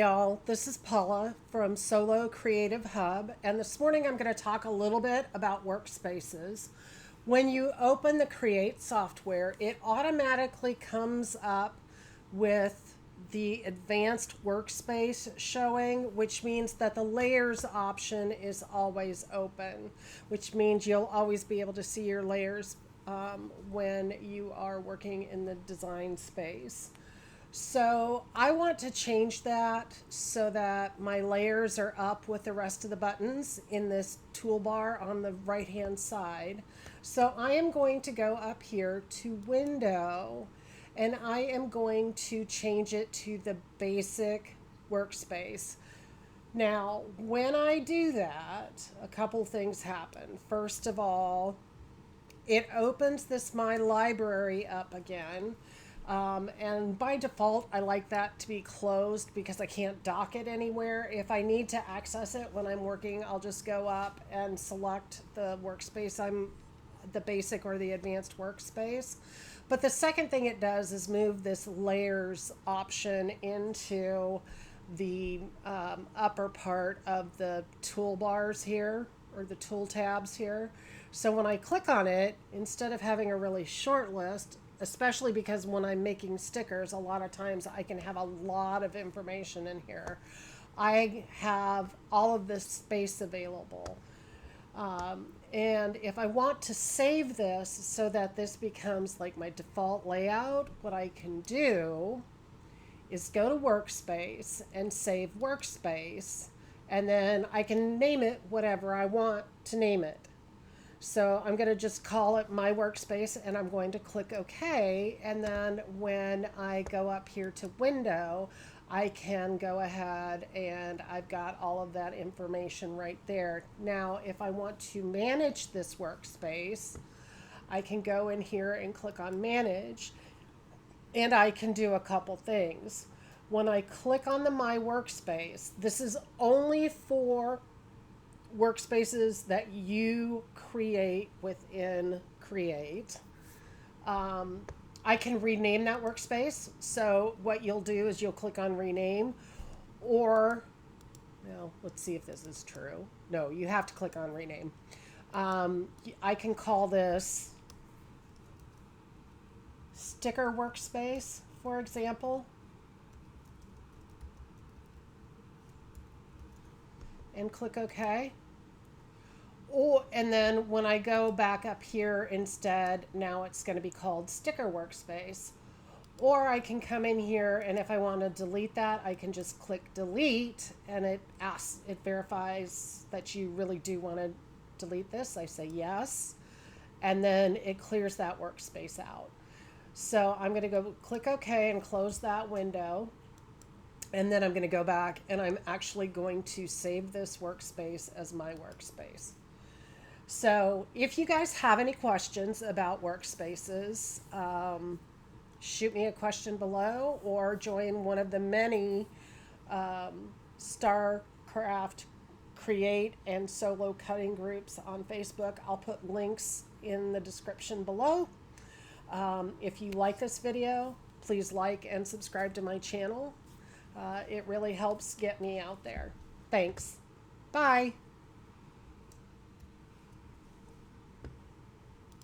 Y'all, this is Paula from Solo Creative Hub, and this morning I'm going to talk a little bit about workspaces. When you open the Create software, it automatically comes up with the advanced workspace showing, which means that the layers option is always open, which means you'll always be able to see your layers when you are working in the design space. So I want to change that so that my layers are up with the rest of the buttons in this toolbar on the right hand side. So I am going to go up here to Window, and I am going to change it to the basic workspace. Now, when I do that, a couple things happen. First of all, it opens this My Library up again. And by default, I like that to be closed because I can't dock it anywhere. If I need to access it when I'm working, I'll just go up and select the workspace the basic or the advanced workspace. But the second thing it does is move this layers option into the upper part of the toolbars here, or the tool tabs here. So when I click on it, instead of having a really short list, especially because when I'm making stickers, a lot of times I can have a lot of information in here. I have all of this space available. And if I want to save this so that this becomes like my default layout, what I can do is go to Workspace and save Workspace, and then I can name it whatever I want to name it. So I'm going to just call it My Workspace, and I'm going to click OK. And then when I go up here to Window, I can go ahead and I've got all of that information right there. Now, if I want to manage this workspace, I can go in here and click on Manage, and I can do a couple things. When I click on the My Workspace, this is only for workspaces that you create within Create. I can rename that workspace. So what you'll do is you'll click on Rename, or, well, let's see if this is true. No, you have to click on Rename. I can call this Sticker Workspace, for example. And click OK. And then when I go back up here instead, now it's going to be called Sticker Workspace. Or I can come in here, and if I want to delete that, I can just click Delete, and it verifies that you really do want to delete this. I say yes, and then it clears that workspace out. So I'm going to go click OK and close that window. And then I'm going to go back, and I'm actually going to save this workspace as My Workspace. So if you guys have any questions about workspaces, shoot me a question below, or join one of the many StarCraft Create and Solo cutting groups on Facebook. I'll put links in the description below. If you like this video, please like and subscribe to my channel. It really helps get me out there. Thanks. Bye.